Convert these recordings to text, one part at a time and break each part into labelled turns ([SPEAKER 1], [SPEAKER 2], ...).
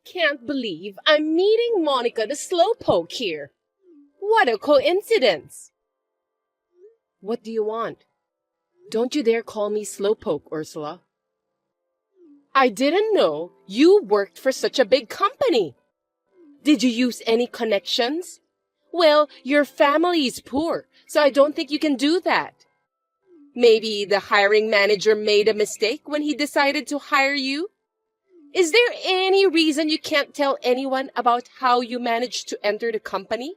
[SPEAKER 1] can't believe I'm meeting Monica the Slowpoke here. What a coincidence. What do you want? Don't you dare call me Slowpoke, Ursula. I didn't know you worked for such a big company. Did you use any connections? Well, your family is poor, so I don't think you can do that. Maybe the hiring manager made a mistake when he decided to hire you? Is there any reason you can't tell anyone about how you managed to enter the company?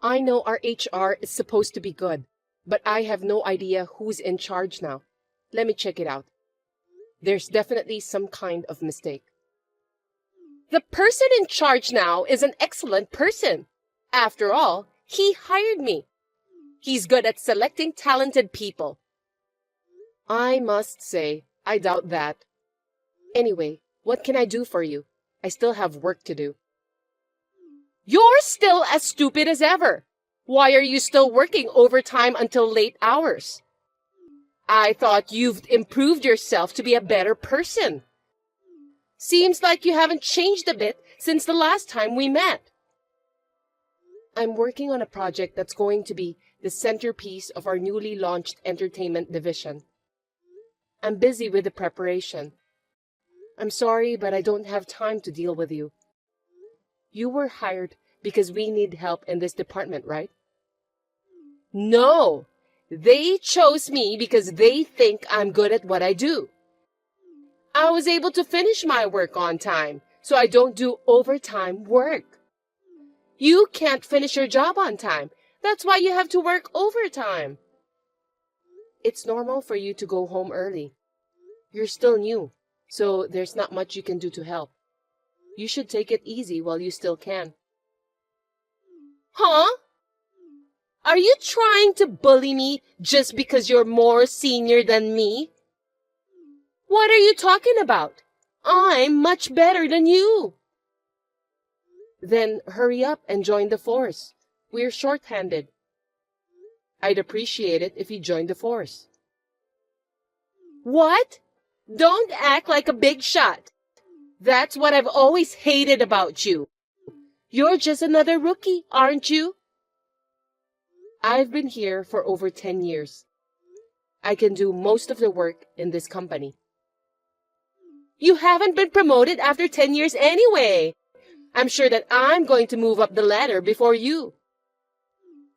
[SPEAKER 1] I know our HR is supposed to be good, but I have no idea who's in charge now. Let me check it out. There's definitely some kind of mistake. The person in charge now is an excellent person. After all, he hired me. He's good at selecting talented people. I must say, I doubt that. Anyway, what can I do for you? I still have work to do. You're still as stupid as ever. Why are you still working overtime until late hours? I thought you've improved yourself to be a better person. Seems like you haven't changed a bit since the last time we met. I'm working on a project that's going to be the centerpiece of our newly launched entertainment division. I'm busy with the preparation. I'm sorry, but I don't have time to deal with you. You were hired because we need help in this department, right? No, they chose me because they think I'm good at what I do. I was able to finish my work on time, so I don't do overtime work. You can't finish your job on time. That's why you have to work overtime. It's normal for you to go home early. You're still new, so there's not much you can do to help. You should take it easy while you still can. Huh? Are you trying to bully me just because you're more senior than me? What are you talking about? I'm much better than you. Then hurry up and join the force. We're short-handed. I'd appreciate it if you joined the force. What? Don't act like a big shot. That's what I've always hated about you. You're just another rookie, aren't you? I've been here for over 10 years. I can do most of the work in this company. You haven't been promoted after 10 years anyway. I'm sure that I'm going to move up the ladder before you.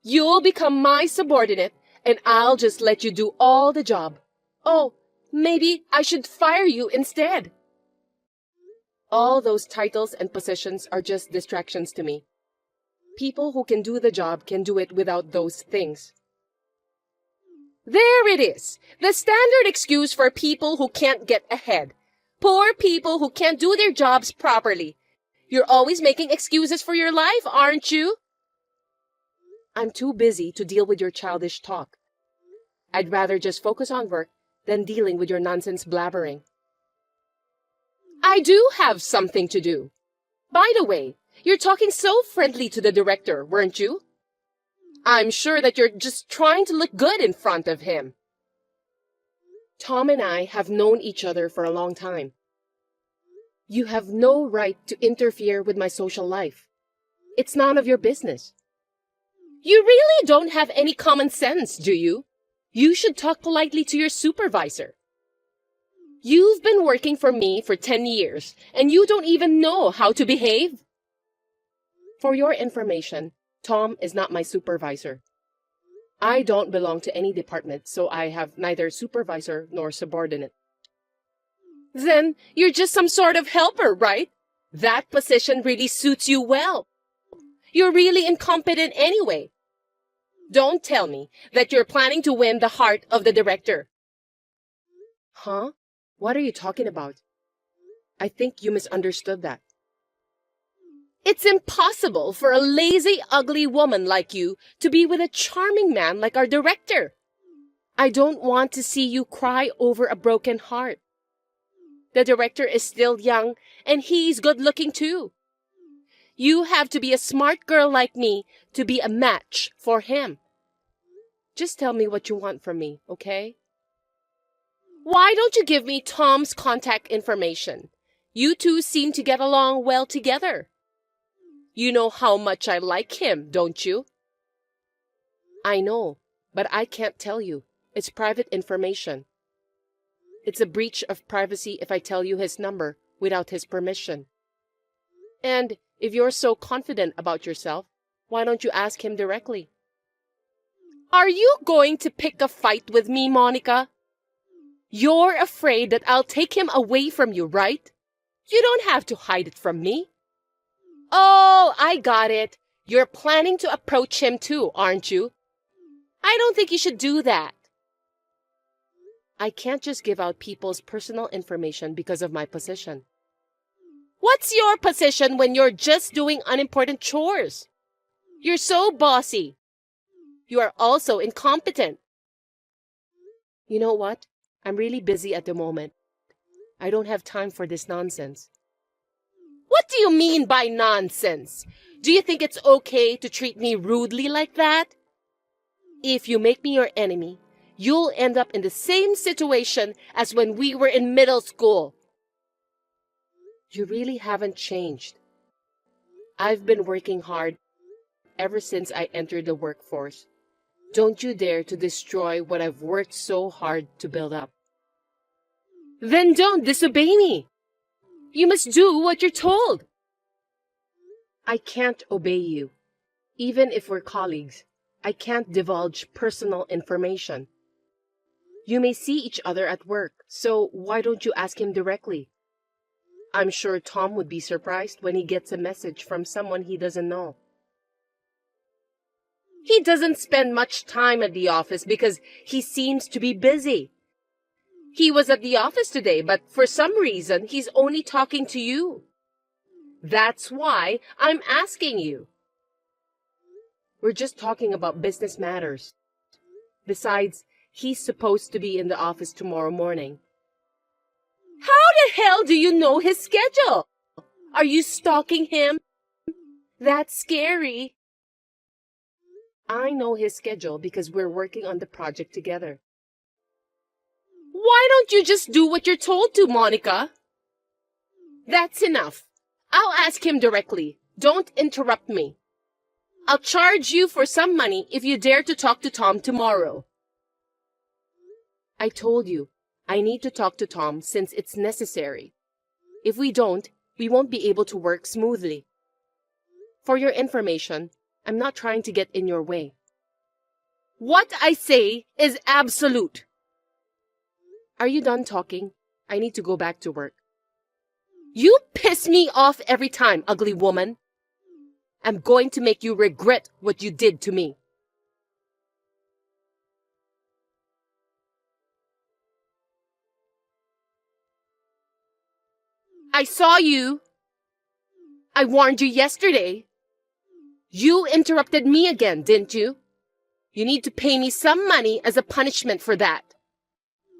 [SPEAKER 1] You'll become my subordinate, and I'll just let you do all the job. Oh, maybe I should fire you instead. All those titles and positions are just distractions to me. People who can do the job can do it without those things. There it is, the standard excuse for people who can't get ahead. Poor people who can't do their jobs properly. You're always making excuses for your life, aren't you? I'm too busy to deal with your childish talk. I'd rather just focus on work than dealing with your nonsense blabbering. I do have something to do. By the way, you're talking so friendly to the director, weren't you? I'm sure that you're just trying to look good in front of him. Tom and I have known each other for a long time. You have no right to interfere with my social life. It's none of your business. You really don't have any common sense, do you? You should talk politely to your supervisor. You've been working for me for 10 years, and you don't even know how to behave. For your information, Tom is not my supervisor. I don't belong to any department, so I have neither supervisor nor subordinate. Then you're just some sort of helper, right? That position really suits you well. You're really incompetent anyway. Don't tell me that you're planning to win the heart of the director. Huh? What are you talking about? I think you misunderstood that. It's impossible for a lazy, ugly woman like you to be with a charming man like our director. I don't want to see you cry over a broken heart. The director is still young, and he's good-looking too. You have to be a smart girl like me to be a match for him. Just tell me what you want from me, okay? Why don't you give me Tom's contact information? You two seem to get along well together. You know how much I like him, don't you? I know, but I can't tell you. It's private information. It's a breach of privacy if I tell you his number without his permission. And if you're so confident about yourself, why don't you ask him directly? Are you going to pick a fight with me, Monica? You're afraid that I'll take him away from you, right? You don't have to hide it from me. Oh, I got it. You're planning to approach him too, aren't you? I don't think you should do that. I can't just give out people's personal information because of my position. What's your position when you're just doing unimportant chores? You're so bossy. You are also incompetent. You know what? I'm really busy at the moment. I don't have time for this nonsense. What do you mean by nonsense? Do you think it's okay to treat me rudely like that? If you make me your enemy, you'll end up in the same situation as when we were in middle school. You really haven't changed. I've been working hard ever since I entered the workforce. Don't you dare to destroy what I've worked so hard to build up. Then don't disobey me. You must do what you're told. I can't obey you. Even if we're colleagues, I can't divulge personal information. You may see each other at work, so why don't you ask him directly? I'm sure Tom would be surprised when he gets a message from someone he doesn't know. He doesn't spend much time at the office because he seems to be busy. He was at the office today, but for some reason, he's only talking to you. That's why I'm asking you. We're just talking about business matters. Besides, he's supposed to be in the office tomorrow morning. How the hell do you know his schedule? Are you stalking him? That's scary. I know his schedule because we're working on the project together. Why don't you just do what you're told to, Monica? That's enough. I'll ask him directly. Don't interrupt me. I'll charge you for some money if you dare to talk to Tom tomorrow. I told you, I need to talk to Tom since it's necessary. If we don't, we won't be able to work smoothly. For your information, I'm not trying to get in your way. What I say is absolute. Are you done talking? I need to go back to work. You piss me off every time, ugly woman. I'm going to make you regret what you did to me. I saw you. I warned you yesterday. You interrupted me again, didn't you? You need to pay me some money as a punishment for that.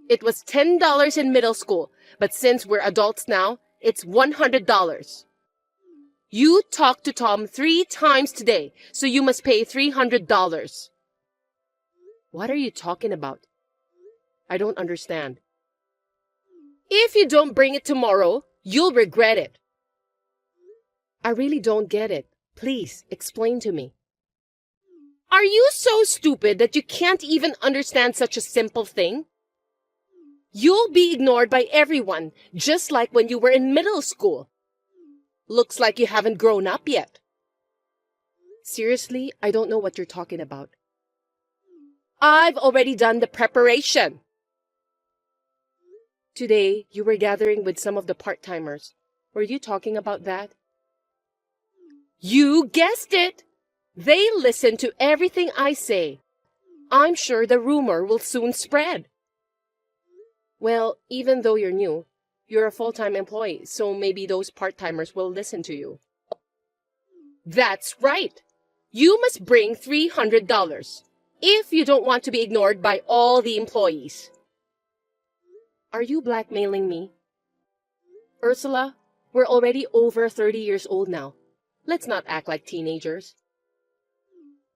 [SPEAKER 1] It was $10 in middle school, but since we're adults now, it's $100. You talked to Tom 3 times today, so you must pay $300. What are you talking about? I don't understand. If you don't bring it tomorrow, you'll regret it. I really don't get it. Please, explain to me. Are you so stupid that you can't even understand such a simple thing? You'll be ignored by everyone, just like when you were in middle school. Looks like you haven't grown up yet. Seriously, I don't know what you're talking about. I've already done the preparation. Today, you were gathering with some of the part-timers. Were you talking about that? You guessed it! They listen to everything I say. I'm sure the rumor will soon spread. Well, even though you're new, you're a full-time employee, so maybe those part-timers will listen to you. That's right! You must bring $300 if you don't want to be ignored by all the employees. Are you blackmailing me? Ursula, we're already over 30 years old now. Let's not act like teenagers.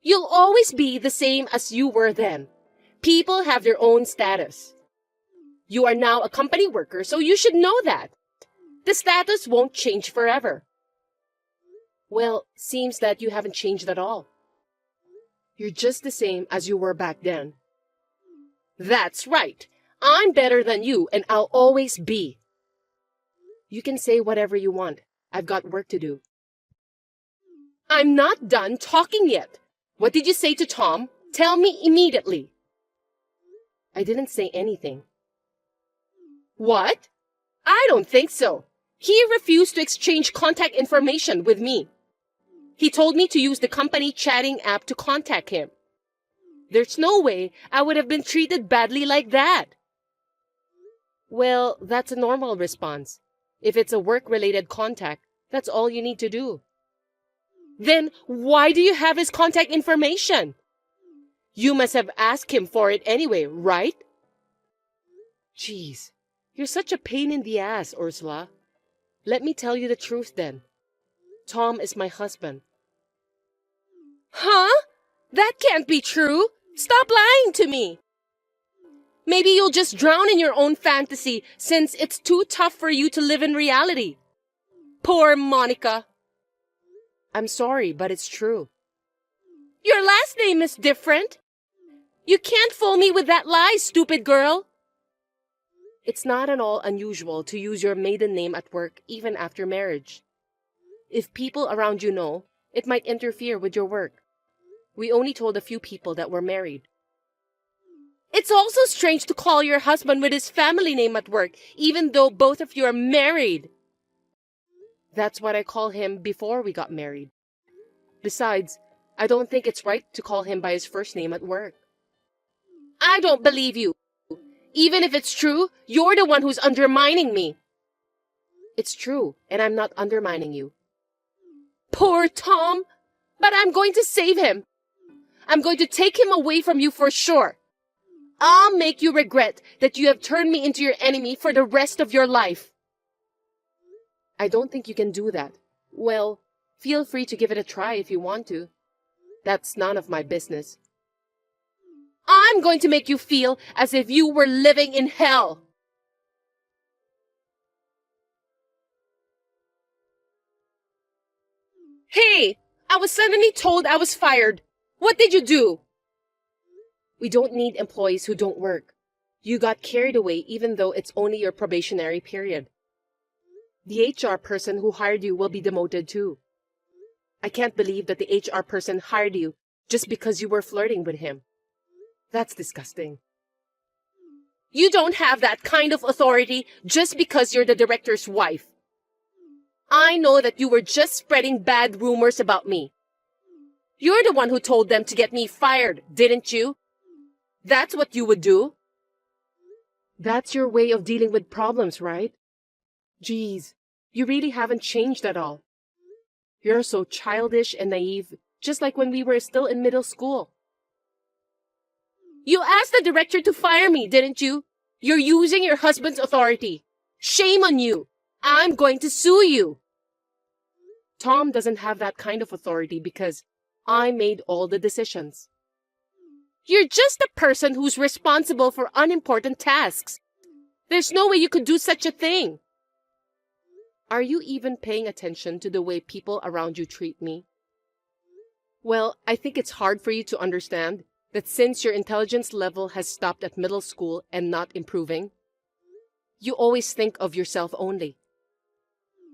[SPEAKER 1] You'll always be the same as you were then. People have their own status. You are now a company worker, so you should know that. The status won't change forever. Well, seems that you haven't changed at all. You're just the same as you were back then. That's right. I'm better than you, and I'll always be. You can say whatever you want. I've got work to do. I'm not done talking yet. What did you say to Tom? Tell me immediately. I didn't say anything. What? I don't think so. He refused to exchange contact information with me. He told me to use the company chatting app to contact him. There's no way I would have been treated badly like that. Well, that's a normal response. If it's a work-related contact, that's all you need to do. Then why do you have his contact information? You must have asked him for it anyway, right? Jeez, you're such a pain in the ass, Ursula. Let me tell you the truth then. Tom is my husband. Huh? That can't be true. Stop lying to me. Maybe you'll just drown in your own fantasy since it's too tough for you to live in reality. Poor Monica. I'm sorry, but it's true. Your last name is different. You can't fool me with that lie, stupid girl. It's not at all unusual to use your maiden name at work even after marriage. If people around you know, it might interfere with your work. We only told a few people that we're married. It's also strange to call your husband with his family name at work, even though both of you are married. That's what I call him before we got married. Besides, I don't think it's right to call him by his first name at work. I don't believe you. Even if it's true, you're the one who's undermining me. It's true, and I'm not undermining you. Poor Tom! But I'm going to save him. I'm going to take him away from you for sure. I'll make you regret that you have turned me into your enemy for the rest of your life. I don't think you can do that. Well, feel free to give it a try if you want to. That's none of my business. I'm going to make you feel as if you were living in hell. Hey, I was suddenly told I was fired. What did you do? We don't need employees who don't work. You got carried away even though it's only your probationary period. The HR person who hired you will be demoted too. I can't believe that the HR person hired you just because you were flirting with him. That's disgusting. You don't have that kind of authority just because you're the director's wife. I know that you were just spreading bad rumors about me. You're the one who told them to get me fired, didn't you? That's what you would do. That's your way of dealing with problems, right? Geez, you really haven't changed at all. You're so childish and naive, just like when we were still in middle school. You asked the director to fire me, didn't you? You're using your husband's authority. Shame on you. I'm going to sue you. Tom doesn't have that kind of authority because I made all the decisions. You're just a person who's responsible for unimportant tasks. There's no way you could do such a thing. Are you even paying attention to the way people around you treat me? Well, I think it's hard for you to understand that since your intelligence level has stopped at middle school and not improving, you always think of yourself only.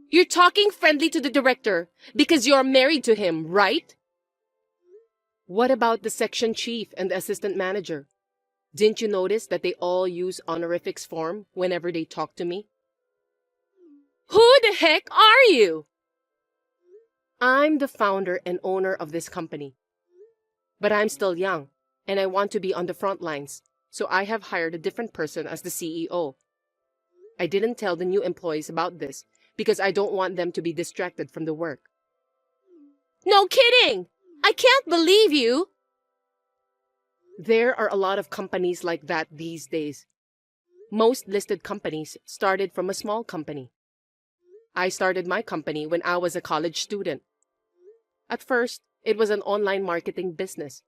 [SPEAKER 1] You're talking friendly to the director because you're married to him, right? What about the section chief and the assistant manager? Didn't you notice that they all use honorifics form whenever they talk to me? Who the heck are you? I'm the founder and owner of this company. But I'm still young, and I want to be on the front lines, so I have hired a different person as the CEO. I didn't tell the new employees about this because I don't want them to be distracted from the work. No kidding! I can't believe you! There are a lot of companies like that these days. Most listed companies started from a small company. I started my company when I was a college student. At first, it was an online marketing business.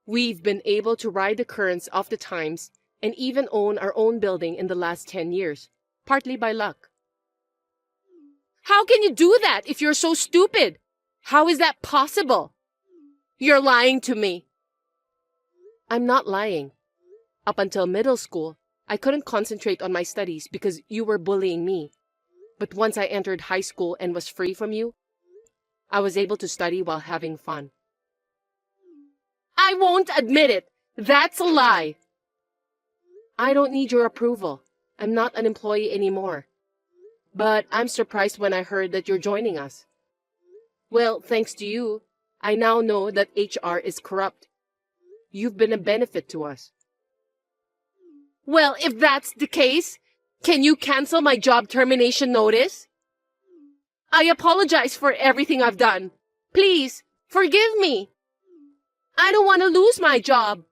[SPEAKER 1] We've been able to ride the currents of the times and even own our own building in the last 10 years, partly by luck. How can you do that if you're so stupid? How is that possible? You're lying to me. I'm not lying. Up until middle school, I couldn't concentrate on my studies because you were bullying me. But once I entered high school and was free from you, I was able to study while having fun. I won't admit it. That's a lie. I don't need your approval. I'm not an employee anymore. But I'm surprised when I heard that you're joining us. Well, thanks to you, I now know that HR is corrupt. You've been a benefit to us. Well, if that's the case, can you cancel my job termination notice? I apologize for everything I've done. Please, forgive me. I don't want to lose my job.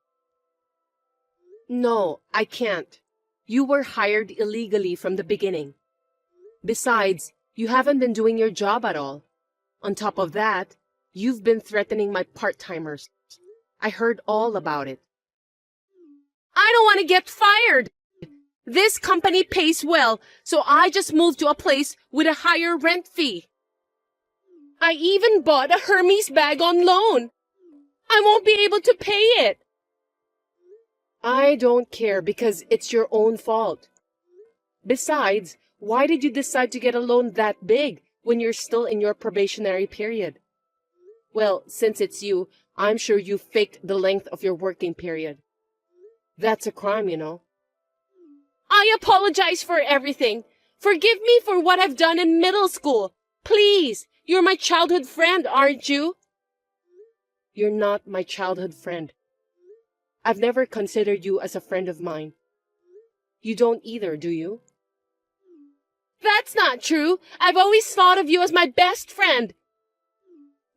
[SPEAKER 1] No, I can't. You were hired illegally from the beginning. Besides, you haven't been doing your job at all. On top of that, you've been threatening my part-timers. I heard all about it. I don't want to get fired. This company pays well, so I just moved to a place with a higher rent fee. I even bought a Hermes bag on loan. I won't be able to pay it. I don't care because it's your own fault. Besides, why did you decide to get a loan that big when you're still in your probationary period? Well, since it's you, I'm sure you faked the length of your working period. That's a crime, you know. I apologize for everything. Forgive me for what I've done in middle school. Please, you're my childhood friend, aren't you? You're not my childhood friend. I've never considered you as a friend of mine. You don't either, do you? That's not true. I've always thought of you as my best friend.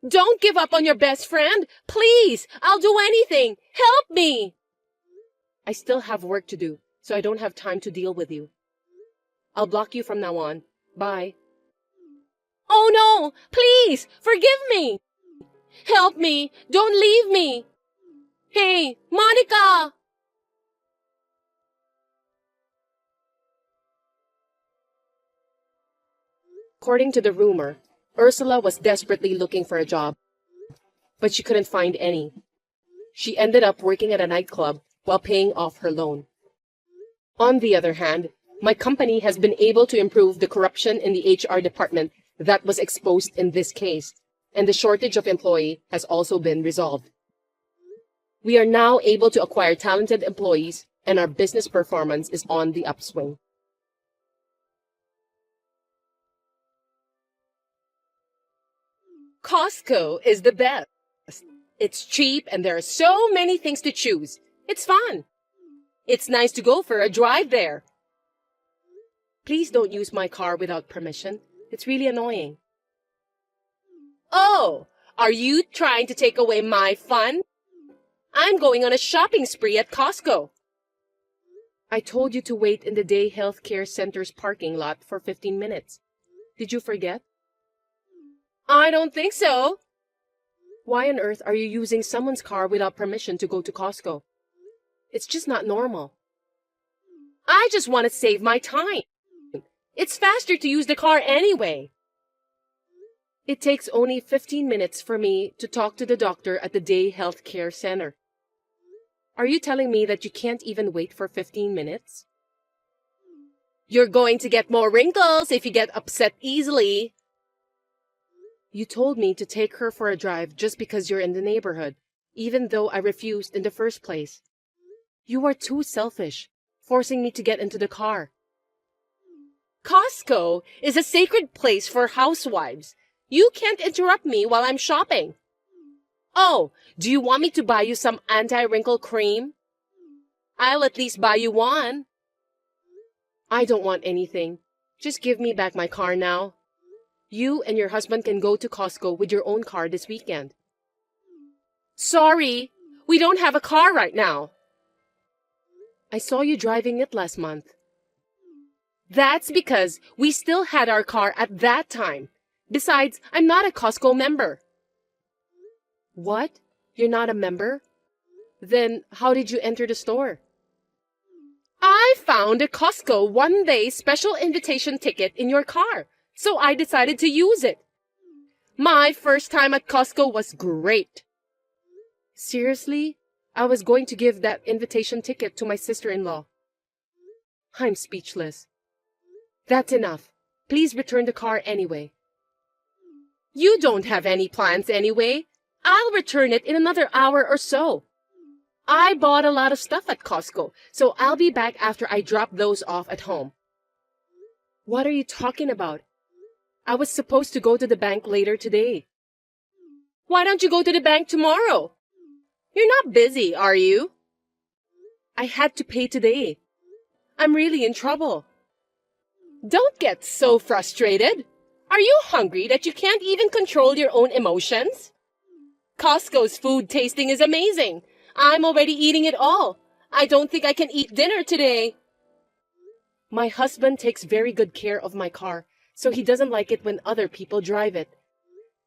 [SPEAKER 1] Don't give up on your best friend. Please, I'll do anything. Help me. I still have work to do, so I don't have time to deal with you. I'll block you from now on. Bye. Oh no, please, forgive me. Help me. Don't leave me. Hey, Monica! According to the rumor, Ursula was desperately looking for a job, but she couldn't find any. She ended up working at a nightclub while paying off her loan. On the other hand, my company has been able to improve the corruption in the HR department that was exposed in this case, and the shortage of employee has also been resolved. We are now able to acquire talented employees, and our business performance is on the upswing. Costco is the best. It's cheap and there are so many things to choose. It's fun. It's nice to go for a drive there. Please don't use my car without permission. It's really annoying. Oh, are you trying to take away my fun? I'm going on a shopping spree at Costco. I told you to wait in the Day Health Care Center's parking lot for 15 minutes. Did you forget? I don't think so. Why on earth are you using someone's car without permission to go to Costco? It's just not normal. I just want to save my time. It's faster to use the car anyway. It takes only 15 minutes for me to talk to the doctor at the Day Health Care Center. Are you telling me that you can't even wait for 15 minutes? You're going to get more wrinkles if you get upset easily. You told me to take her for a drive just because you're in the neighborhood, even though I refused in the first place. You are too selfish, forcing me to get into the car. Costco is a sacred place for housewives. You can't interrupt me while I'm shopping. Oh, do you want me to buy you some anti-wrinkle cream? I'll at least buy you one. I don't want anything. Just give me back my car now. You and your husband can go to Costco with your own car this weekend. Sorry, we don't have a car right now. I saw you driving it last month. That's because we still had our car at that time. Besides, I'm not a Costco member. What? You're not a member? Then how did you enter the store? I found a Costco one-day special invitation ticket in your car. so I decided to use it. My first time at Costco was great. Seriously? I was going to give that invitation ticket to my sister-in-law. I'm speechless. That's enough. Please return the car anyway. You don't have any plans anyway. I'll return it in another hour or so. I bought a lot of stuff at Costco, so I'll be back after I drop those off at home. What are you talking about? I was supposed to go to the bank later today. Why don't you go to the bank tomorrow? You're not busy, are you? I had to pay today. I'm really in trouble. Don't get so frustrated. Are you hungry that you can't even control your own emotions? Costco's food tasting is amazing. I'm already eating it all. I don't think I can eat dinner today. My husband takes very good care of my car, so he doesn't like it when other people drive it.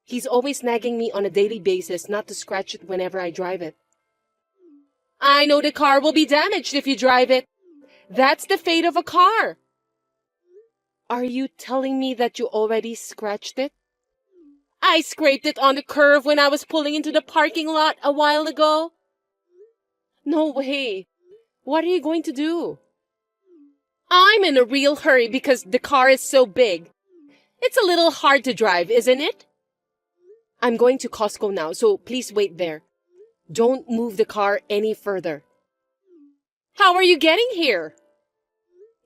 [SPEAKER 1] He's always nagging me on a daily basis not to scratch it whenever I drive it. I know the car will be damaged if you drive it. That's the fate of a car. Are you telling me that you already scratched it? I scraped it on the curb when I was pulling into the parking lot a while ago. No way. What are you going to do? I'm in a real hurry because the car is so big. It's a little hard to drive, isn't it? I'm going to Costco now, so please wait there. Don't move the car any further. How are you getting here?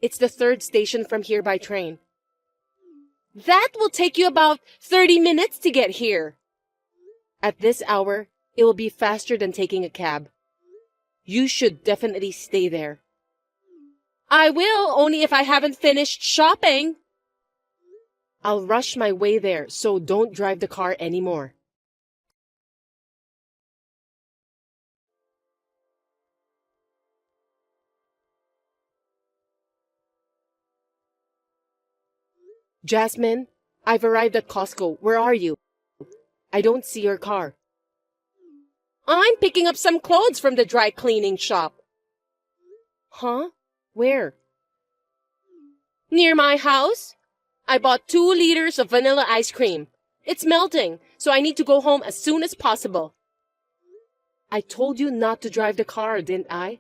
[SPEAKER 1] It's the 3rd station from here by train. That will take you about 30 minutes to get here. At this hour, it will be faster than taking a cab. You should definitely stay there. I will, only if I haven't finished shopping. I'll rush my way there, so don't drive the car anymore. Jasmine, I've arrived at Costco. Where are you? I don't see your car. I'm picking up some clothes from the dry cleaning shop. Huh? Where? Near my house. I bought 2 liters of vanilla ice cream. It's melting, so I need to go home as soon as possible. I told you not to drive the car, didn't I?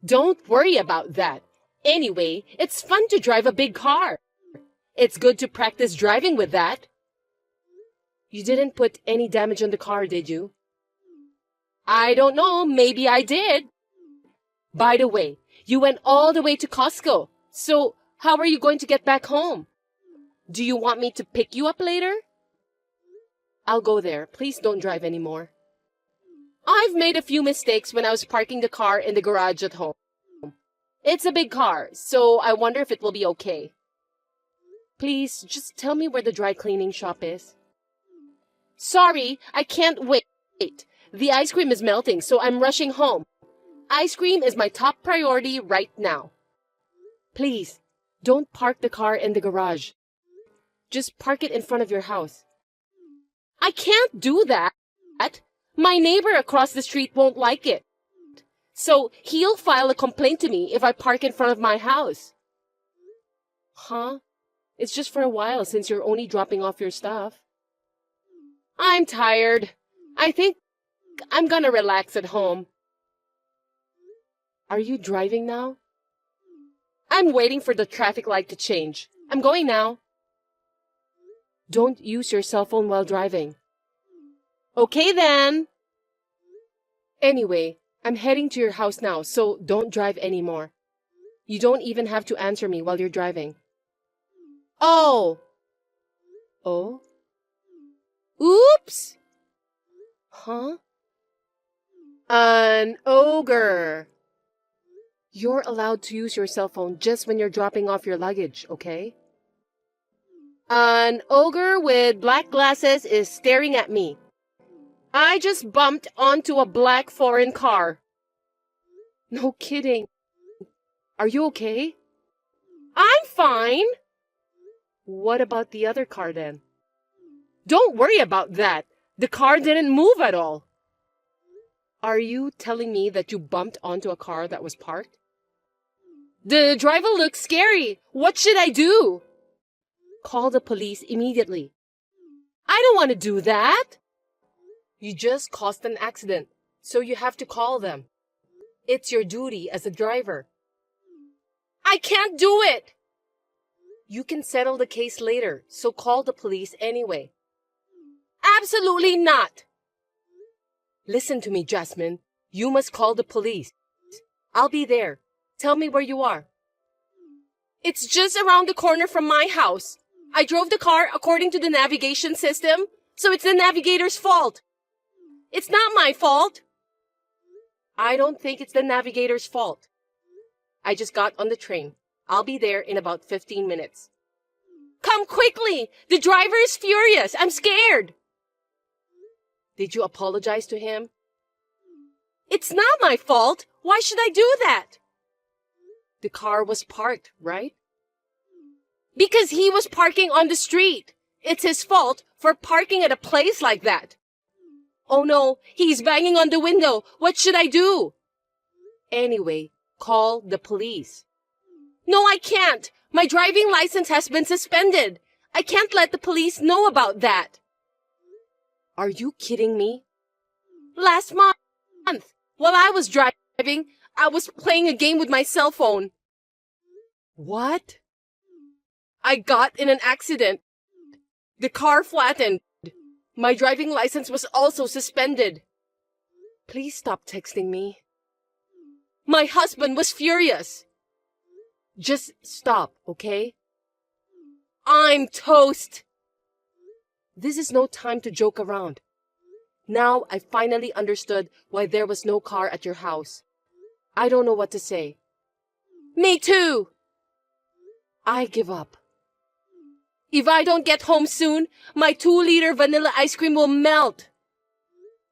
[SPEAKER 1] Don't worry about that. Anyway, it's fun to drive a big car. It's good to practice driving with that. You didn't put any damage on the car, did you? I don't know. Maybe I did. By the way, you went all the way to Costco. So how are you going to get back home? Do you want me to pick you up later? I'll go there. Please don't drive anymore. I've made a few mistakes when I was parking the car in the garage at home. It's a big car, so I wonder if it will be okay. Please, just tell me where the dry cleaning shop is. Sorry, I can't wait. The ice cream is melting, so I'm rushing home. Ice cream is my top priority right now. Please, don't park the car in the garage. Just park it in front of your house. I can't do that. My neighbor across the street won't like it. So he'll file a complaint to me if I park in front of my house. Huh? It's just for a while since you're only dropping off your stuff. I'm tired. I think I'm gonna relax at home. Are you driving now? I'm waiting for the traffic light to change. I'm going now. Don't use your cell phone while driving. Okay then. Anyway, I'm heading to your house now, so don't drive anymore. You don't even have to answer me while you're driving. Oh. Oh? Oops! Huh? An ogre. You're allowed to use your cell phone just when you're dropping off your luggage, okay? An ogre with black glasses is staring at me. I just bumped onto a black foreign car. No kidding. Are you okay? I'm fine. What about the other car then? Don't worry about that. The car didn't move at all. Are you telling me that you bumped onto a car that was parked? The driver looks scary. What should I do? call the police immediately. I don't want to do that. You just caused an accident, so you have to call them. It's your duty as a driver. I can't do it. You can settle the case later, so call the police anyway. Absolutely not. Listen to me, Jasmine. You must call the police. I'll be there. Tell me where you are. It's just around the corner from my house. I drove the car according to the navigation system, so it's the navigator's fault. It's not my fault. I don't think it's the navigator's fault. I just got on the train. I'll be there in about 15 minutes. Come quickly! The driver is furious. I'm scared. Did you apologize to him? It's not my fault. Why should I do that? The car was parked, right? Because he was parking on the street. It's his fault for parking at a place like that. Oh no, he's banging on the window. What should I do? Anyway, call the police. No, I can't. My driving license has been suspended. I can't let the police know about that. Are you kidding me? Last month, while I was driving, I was playing a game with my cell phone. What? I got in an accident. The car flattened. My driving license was also suspended. Please stop texting me. My husband was furious. Just stop, okay? I'm toast. This is no time to joke around. Now I finally understood why there was no car at your house. I don't know what to say. Me too. I give up. If I don't get home soon, my 2-liter vanilla ice cream will melt.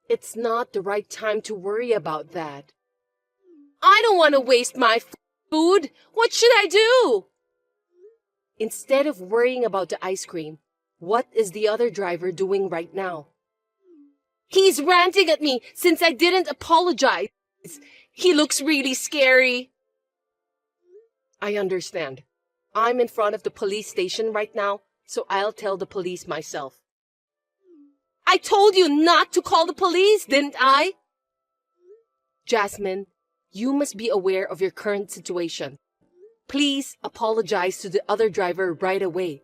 [SPEAKER 1] It's not the right time to worry about that. I don't want to waste my food. What should I do? Instead of worrying about the ice cream, what is the other driver doing right now? He's ranting at me since I didn't apologize. He looks really scary. I understand. I'm in front of the police station right now, so I'll tell the police myself. I told you not to call the police, didn't I? Jasmine, you must be aware of your current situation. Please apologize to the other driver right away.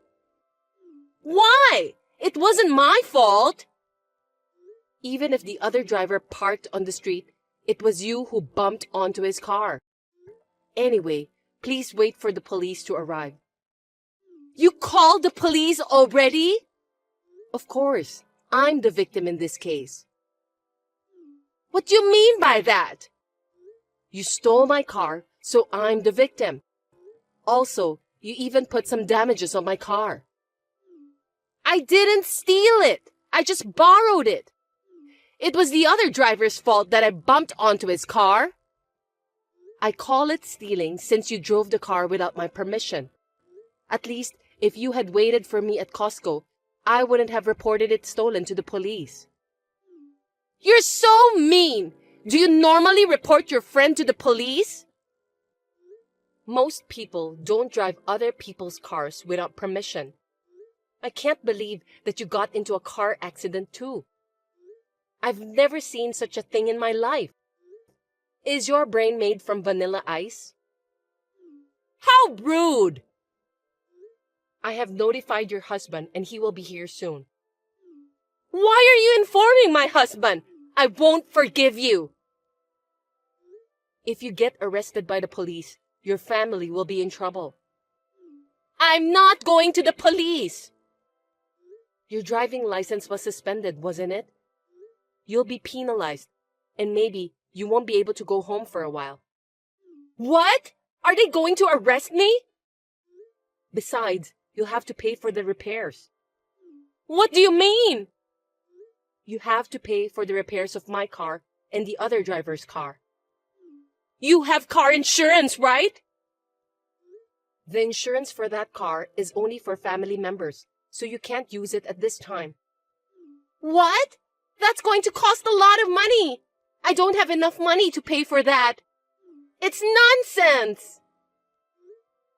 [SPEAKER 1] Why? It wasn't my fault. Even if the other driver parked on the street, it was you who bumped onto his car. Anyway, please wait for the police to arrive. You called the police already? Of course, I'm the victim in this case. What do you mean by that? You stole my car, so I'm the victim. Also, you even put some damages on my car. I didn't steal it. I just borrowed it. It was the other driver's fault that I bumped onto his car. I call it stealing since you drove the car without my permission. At least, if you had waited for me at Costco, I wouldn't have reported it stolen to the police. You're so mean! Do you normally report your friend to the police? Most people don't drive other people's cars without permission. I can't believe that you got into a car accident too. I've never seen such a thing in my life. Is your brain made from vanilla ice? How rude! I have notified your husband and he will be here soon. Why are you informing my husband? I won't forgive you. If you get arrested by the police, your family will be in trouble. I'm not going to the police. Your driving license was suspended, wasn't it? You'll be penalized, and maybe you won't be able to go home for a while. What? Are they going to arrest me? Besides, you'll have to pay for the repairs. What do you mean? You have to pay for the repairs of my car and the other driver's car. You have car insurance, right? The insurance for that car is only for family members, so you can't use it at this time. What? That's going to cost a lot of money. I don't have enough money to pay for that. It's nonsense.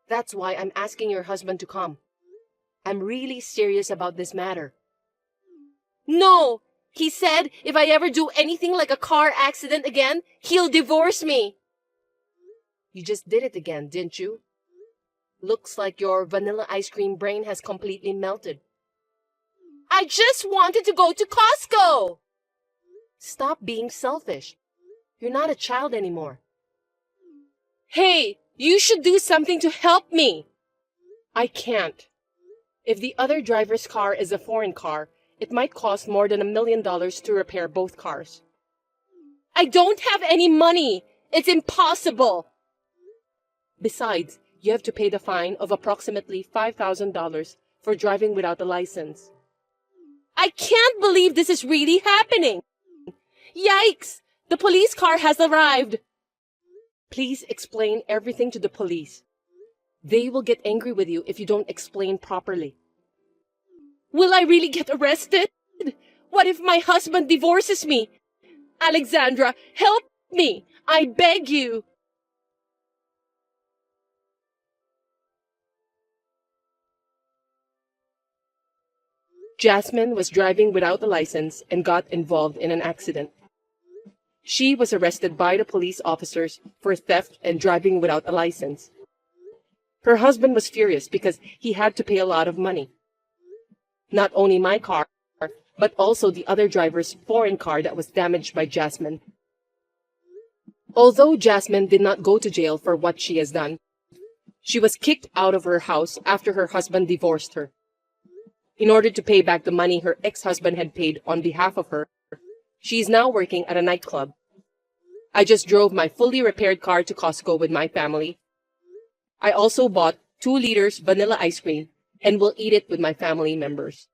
[SPEAKER 1] That's why I'm asking your husband to come. I'm really serious about this matter. No! He said if I ever do anything like a car accident again, he'll divorce me. You just did it again, didn't you? Looks like your vanilla ice cream brain has completely melted. I just wanted to go to Costco! Stop being selfish. You're not a child anymore. Hey, you should do something to help me. I can't. If the other driver's car is a foreign car, it might cost more than $1 million to repair both cars. I don't have any money. It's impossible. Besides, you have to pay the fine of approximately $5,000 for driving without a license. I can't believe this is really happening. Yikes! The police car has arrived. Please explain everything to the police. They will get angry with you if you don't explain properly. Will I really get arrested? What if my husband divorces me? Alexandra, help me! I beg you! Jasmine was driving without a license and got involved in an accident. She was arrested by the police officers for theft and driving without a license. Her husband was furious because he had to pay a lot of money. Not only my car, but also the other driver's foreign car that was damaged by Jasmine. Although Jasmine did not go to jail for what she has done, she was kicked out of her house after her husband divorced her. In order to pay back the money her ex-husband had paid on behalf of her, she is now working at a nightclub. I just drove my fully repaired car to Costco with my family. I also bought 2 liters vanilla ice cream and will eat it with my family members.